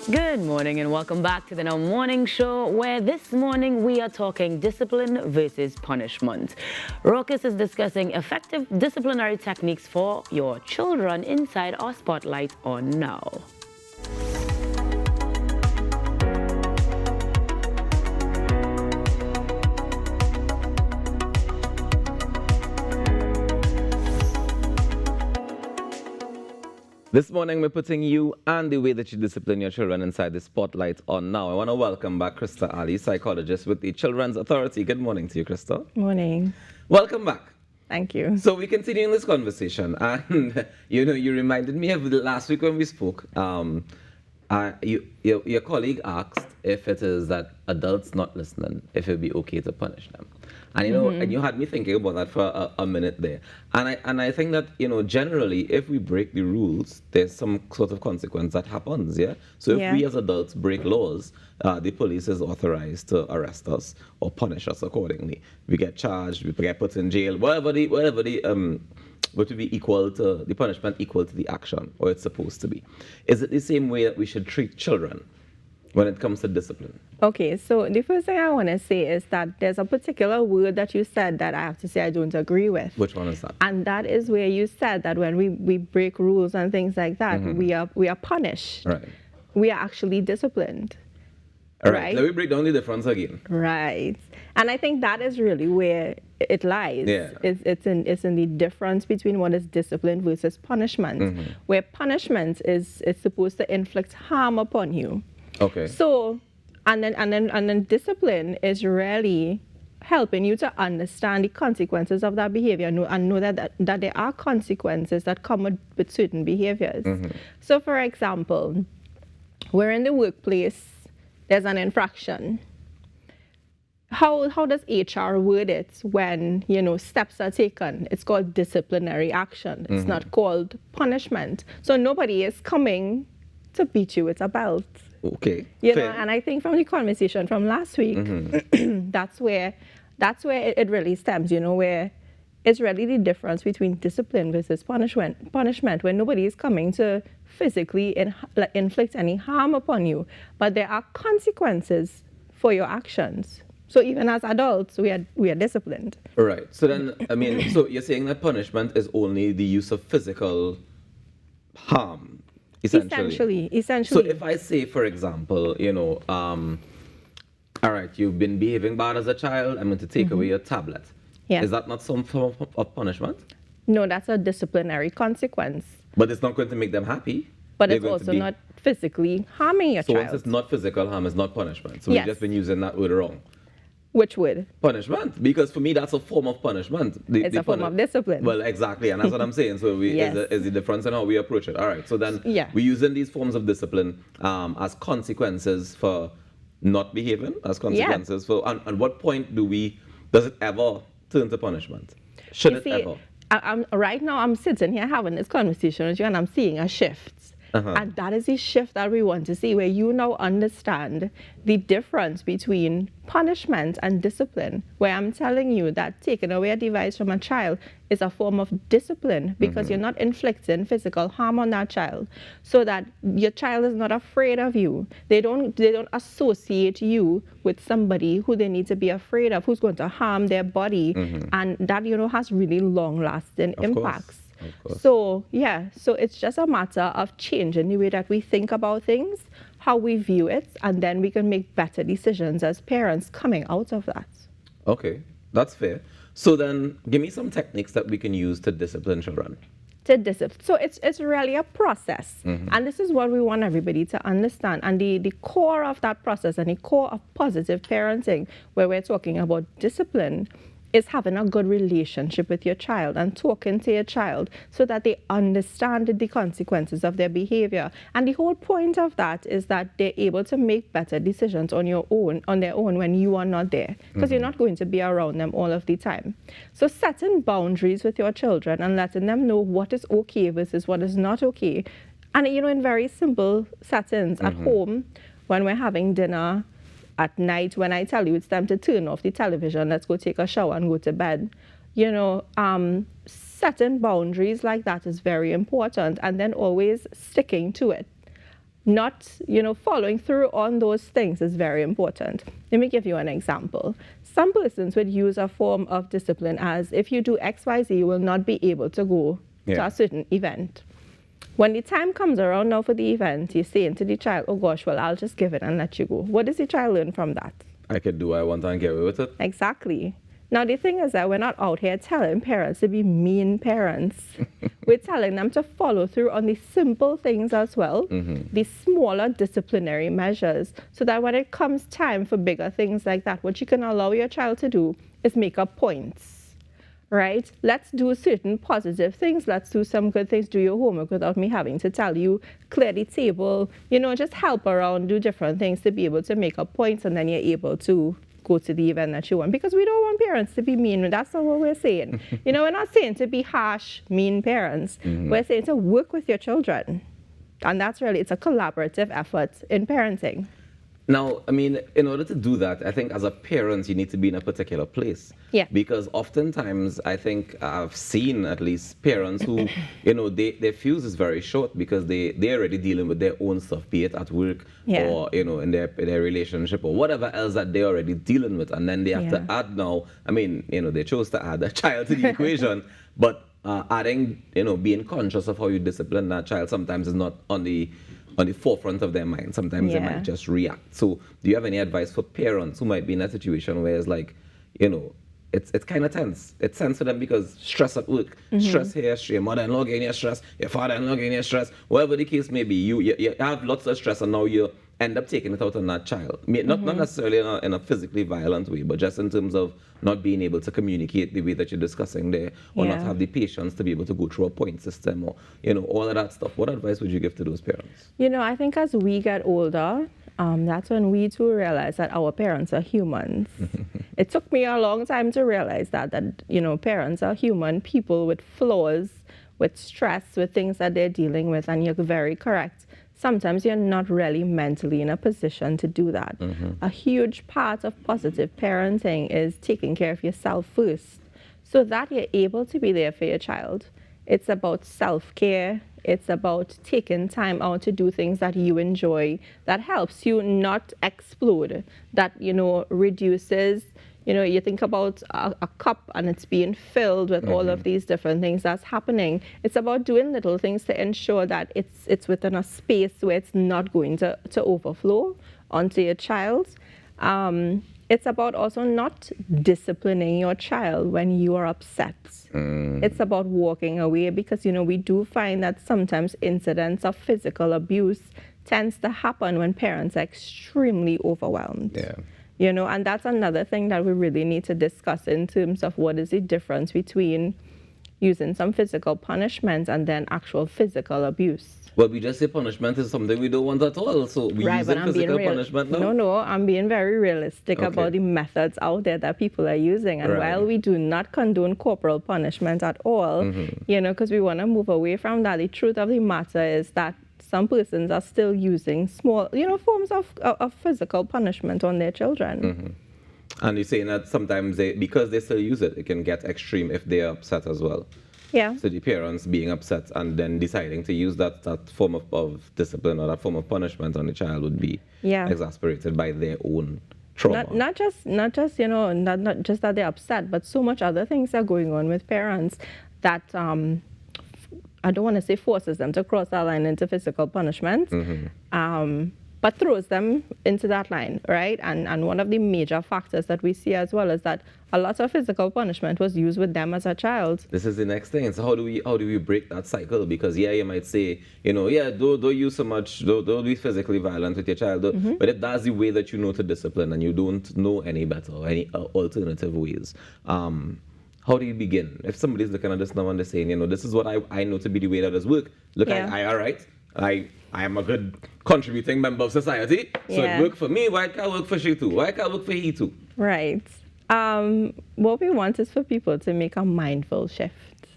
Good morning and welcome back to the Now Morning Show, where this morning we are talking discipline versus punishment. Rockus is discussing effective disciplinary techniques for your children inside our spotlight on Now. This morning, we're putting you and the way that you discipline your children inside the spotlight on Now. I want to welcome back Krista Ali, psychologist with the Children's Authority. Good morning to you, Krista. Morning. Welcome back. Thank you. So we continue in this conversation, and you reminded me of last week when we spoke. Your colleague asked if it is that adults not listening, if it would be okay to punish them. And and you had me thinking about that for a minute there. And I think that, generally, if we break the rules, there's some sort of consequence that happens, yeah? So if we as adults break laws, the police is authorized to arrest us or punish us accordingly. We get charged, we get put in jail, whatever would be equal to the punishment, equal to the action, or it's supposed to be. Is it the same way that we should treat children when it comes to discipline? Okay, so the first thing I want to say is that there's a particular word that you said that I have to say I don't agree with. Which one is that? And that is where you said that when we break rules and things like that, we are punished. Right. We are actually disciplined. All right. Let me break down the difference again. Right. And I think that is really where it lies. Yeah. It's in the difference between what is discipline versus punishment. Where punishment is supposed to inflict harm upon you. Okay. So, and then discipline is really helping you to understand the consequences of that behavior and know that there are consequences that come with certain behaviors. So, for example, we're in the workplace, there's an infraction. How does HR word it when, steps are taken? It's called disciplinary action. It's not called punishment. So nobody is coming to beat you with a belt. Okay. And I think from the conversation from last week, that's where it really stems, where it's really the difference between discipline versus punishment, when nobody is coming to physically inflict any harm upon you, but there are consequences for your actions. So even as adults, we are disciplined. Right. So then, so you're saying that punishment is only the use of physical harm, essentially. Essentially. So if I say, for example, all right, you've been behaving bad as a child, I'm going to take away your tablet. Yeah. Is that not some form of punishment? No, that's a disciplinary consequence. But it's not going to make them happy. But it's also not physically harming your child. So once it's not physical harm, it's not punishment. So Yes. we've just been using that word wrong. Which would? Punishment, because for me that's a form of punishment. It's a form of discipline. Well, exactly, and that's what I'm saying. So is the difference in how we approach it. All right, so then we're using these forms of discipline as consequences for not behaving, as consequences for. And what point does it ever turn to punishment? Should it ever? Right now I'm sitting here having this conversation with you, and I'm seeing a shift. And that is the shift that we want to see, where you now understand the difference between punishment and discipline, where I'm telling you that taking away a device from a child is a form of discipline because you're not inflicting physical harm on that child, so that your child is not afraid of you. They don't associate you with somebody who they need to be afraid of, who's going to harm their body, and that has really long-lasting impacts. So it's just a matter of changing the way that we think about things, how we view it, and then we can make better decisions as parents coming out of that. Okay, that's fair. So then give me some techniques that we can use to discipline children. So it's really a process. And this is what we want everybody to understand. And the core of that process and the core of positive parenting, where we're talking about discipline, is having a good relationship with your child and talking to your child so that they understand the consequences of their behavior. And the whole point of that is that they're able to make better decisions on their own when you are not there, because you're not going to be around them all of the time. So setting boundaries with your children and letting them know what is okay versus what is not okay. And in very simple settings at home, when we're having dinner, at night, when I tell you it's time to turn off the television, let's go take a shower and go to bed, setting boundaries like that is very important, and then always sticking to it. not, following through on those things is very important. Let me give you an example. Some persons would use a form of discipline as if you do X, Y, Z, you will not be able to go to a certain event. When the time comes around now for the event, you're saying to the child, oh gosh, well, I'll just give it and let you go. What does the child learn from that? I could do what I want and get away with it. Exactly. Now, the thing is that we're not out here telling parents to be mean parents. We're telling them to follow through on the simple things as well, the smaller disciplinary measures, so that when it comes time for bigger things like that, what you can allow your child to do is make up points, right? Let's do certain positive things. Let's do some good things. Do your homework without me having to tell you. Clear the table, just help around, do different things to be able to make up points, and then you're able to go to the event that you want, because we don't want parents to be mean. That's not what we're saying. We're not saying to be harsh, mean parents. We're saying to work with your children. And that's really, it's a collaborative effort in parenting. Now, I mean, in order to do that, I think as a parent, you need to be in a particular place. Yeah. Because oftentimes, I think I've seen at least parents who, their fuse is very short because they're already dealing with their own stuff, be it at work or, in their relationship or whatever else that they're already dealing with. And then they have to add now, I mean, they chose to add a child to the equation, but adding, being conscious of how you discipline that child sometimes is not on the forefront of their mind. Sometimes they might just react. So do you have any advice for parents who might be in a situation where it's like, it's kind of tense. It's tense for them because stress at work, stress here, your mother-in-law getting your stress, your father-in-law getting your stress, whatever the case may be, you have lots of stress and now you end up taking it out on that child. Not necessarily in a physically violent way, but just in terms of not being able to communicate the way that you're discussing there, or not have the patience to be able to go through a point system, or all of that stuff. What advice would you give to those parents? I think as we get older, that's when we too realize that our parents are humans. It took me a long time to realize that parents are human people with flaws, with stress, with things that they're dealing with, and you're very correct. Sometimes you're not really mentally in a position to do that. A huge part of positive parenting is taking care of yourself first, so that you're able to be there for your child. It's about self-care. It's about taking time out to do things that you enjoy, that helps you not explode, that, reduces. You think about a cup and it's being filled with all of these different things that's happening. It's about doing little things to ensure that it's within a space where it's not going to overflow onto your child. It's about also not disciplining your child when you are upset. It's about walking away because, we do find that sometimes incidents of physical abuse tends to happen when parents are extremely overwhelmed. Yeah. And that's another thing that we really need to discuss in terms of what is the difference between using some physical punishment and then actual physical abuse. Well, we just say punishment is something we don't want at all, so we use physical punishment now? No, I'm being very realistic about the methods out there that people are using. And while we do not condone corporal punishment at all, because we want to move away from that, the truth of the matter is that some persons are still using small, forms of physical punishment on their children. And you're saying that sometimes because they still use it, it can get extreme if they're upset as well. Yeah. So the parents being upset and then deciding to use that form of discipline or that form of punishment on the child would be exasperated by their own trauma. Not just not just that they're upset, but so much other things are going on with parents that I don't want to say forces them to cross that line into physical punishment, but throws them into that line, right? And one of the major factors that we see as well is that a lot of physical punishment was used with them as a child. This is the next thing. So how do we break that cycle? Because you might say, don't use so much, don't be physically violent with your child. But if that's the way that you know to discipline and you don't know any better or any alternative ways, how do you begin? If somebody's looking at this now and they're saying, this is what I know to be the way that does work. Look, I all right. I am a good contributing member of society. So it worked for me. Why can't it work for she too? Why can't it work for he too? Right. What we want is for people to make a mindful shift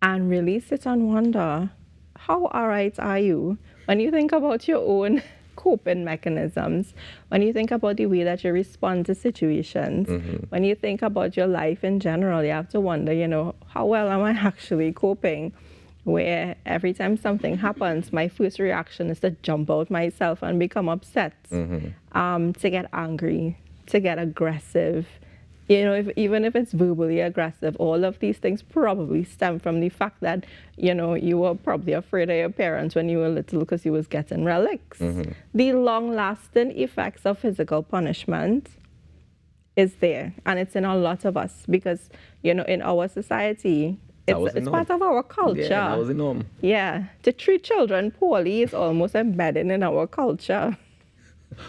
and really sit and wonder, how all right are you when you think about your own coping mechanisms, when you think about the way that you respond to situations, when you think about your life in general, you have to wonder, how well am I actually coping? where every time something happens, my first reaction is to jump out myself and become upset, to get angry, to get aggressive. Even if it's verbally aggressive, all of these things probably stem from the fact that, you were probably afraid of your parents when you were little because you was getting relics. The long-lasting effects of physical punishment is there, and it's in a lot of us because, in our society, it's part of our culture. Yeah, that was the norm. Yeah, to treat children poorly is almost embedded in our culture.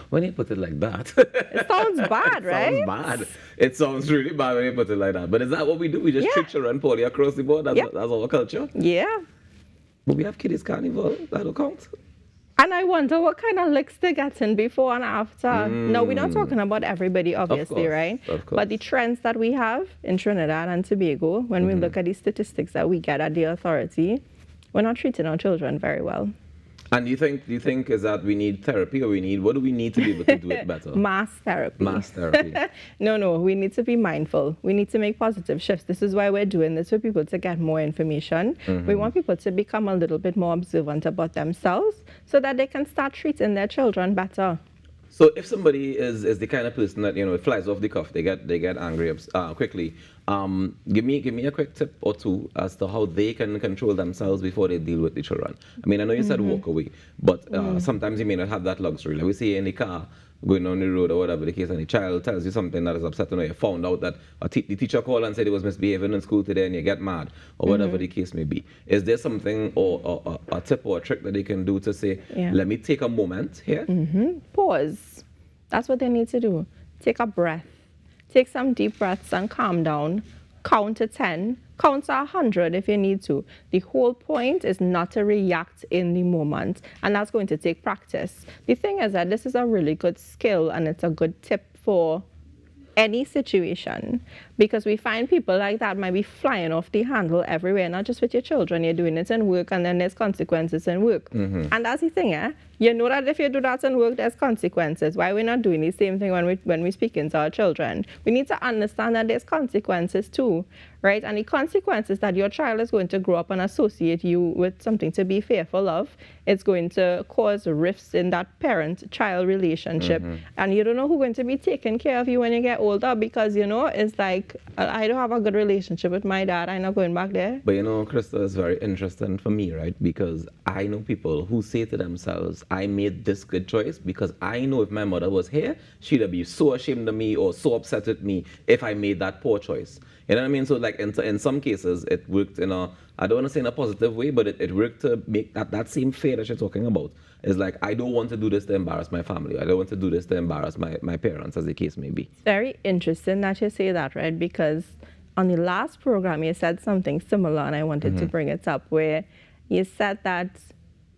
When you put it like that. It sounds bad, right? It sounds bad. It sounds really bad when you put it like that. But is that what we do? We just treat children poorly across the board? That's our culture? Yeah. But we have kiddies carnival. That don't count. And I wonder what kind of licks they get in before and after. No, we're not talking about everybody, obviously, right? Of course. But the trends that we have in Trinidad and Tobago, when we look at the statistics that we get at the authority, we're not treating our children very well. And do you think is that we need therapy, or what do we need to be able to do it better? Mass therapy. Mass therapy. No, we need to be mindful. We need to make positive shifts. This is why we're doing this, for people to get more information. We want people to become a little bit more observant about themselves so that they can start treating their children better. So if somebody is the kind of person that, it flies off the cuff, they get angry quickly, give me a quick tip or two as to how they can control themselves before they deal with the children. I mean, I know you said walk away, but sometimes you may not have that luxury. Like we see in the car, going down the road or whatever the case, and the child tells you something that is upsetting, or you found out that the teacher called and said he was misbehaving in school today, and you get mad, or whatever the case may be. Is there something or a tip or a trick that they can do to say, let me take a moment here? Pause. That's what they need to do. Take a breath. Take some deep breaths and calm down. Count to 10. Count to 100 if you need to. The whole point is not to react in the moment, and that's going to take practice. The thing is that this is a really good skill, and it's a good tip for any situation, because we find people like that might be flying off the handle everywhere, not just with your children. You're doing it in work, and then there's consequences in work. And that's the thing, you know that if you do that in work, there's consequences. Why we're not doing the same thing when we speaking to our children? We need to understand that there's consequences too, right? And the consequences that your child is going to grow up and associate you with something to be fearful of. It's going to cause rifts in that parent-child relationship. And you don't know who's going to be taking care of you when you get older, because, it's like, I don't have a good relationship with my dad. I'm not going back there. But Krista, is very interesting for me, right? Because I know people who say to themselves, I made this good choice because I know if my mother was here, she'd be so ashamed of me or so upset with me if I made that poor choice. You know what I mean? So like in some cases, it worked in I don't want to say in a positive way, but it worked to make that same fear that you're talking about. It's like, I don't want to do this to embarrass my family. I don't want to do this to embarrass my parents, as the case may be. It's very interesting that you say that, right? Because on the last program, you said something similar, and I wanted to bring it up, where you said that,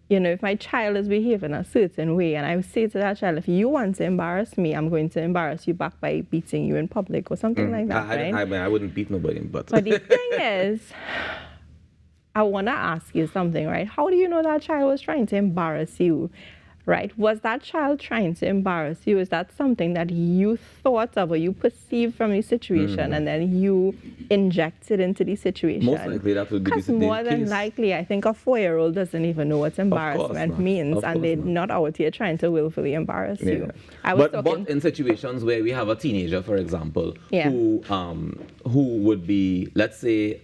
if my child is behaving a certain way, and I say to that child, if you want to embarrass me, I'm going to embarrass you back by beating you in public or something like that, right? I mean, I wouldn't beat nobody, but... But the thing is, I want to ask you something, right? How do you know that child was trying to embarrass you, right? Was that child trying to embarrass you? Is that something that you thought of or you perceived from the situation and then you injected into the situation? Most likely that would be the case. Because more than likely, I think a 4-year-old doesn't even know what embarrassment means, and they're not out here trying to willfully embarrass you. But in situations where we have a teenager, for example, who would be, let's say...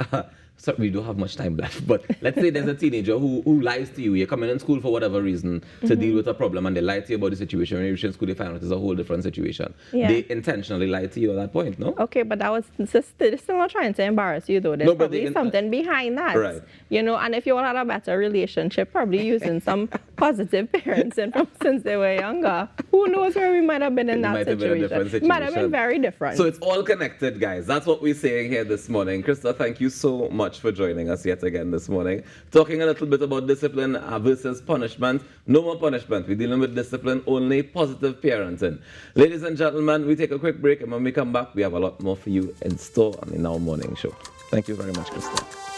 So we don't have much time left, but let's say there's a teenager who lies to you. You're coming in school for whatever reason to deal with a problem, and they lie to you about the situation. When you reach in school, they find out it's a whole different situation. They intentionally lie to you at that point, no? Okay, but that was still not trying to embarrass you, though. There's probably something behind that. Right. And if you all had a better relationship, probably using some positive parenting from since they were younger, who knows where we might have been in that situation. Might have been very different. So it's all connected, guys. That's what we're saying here this morning. Krista, thank you so much for joining us yet again this morning. Talking a little bit about discipline versus punishment. No more punishment. We're dealing with discipline, only positive parenting. Ladies and gentlemen, we take a quick break, and when we come back, we have a lot more for you in store on the Now Morning Show. Thank you very much, Krista.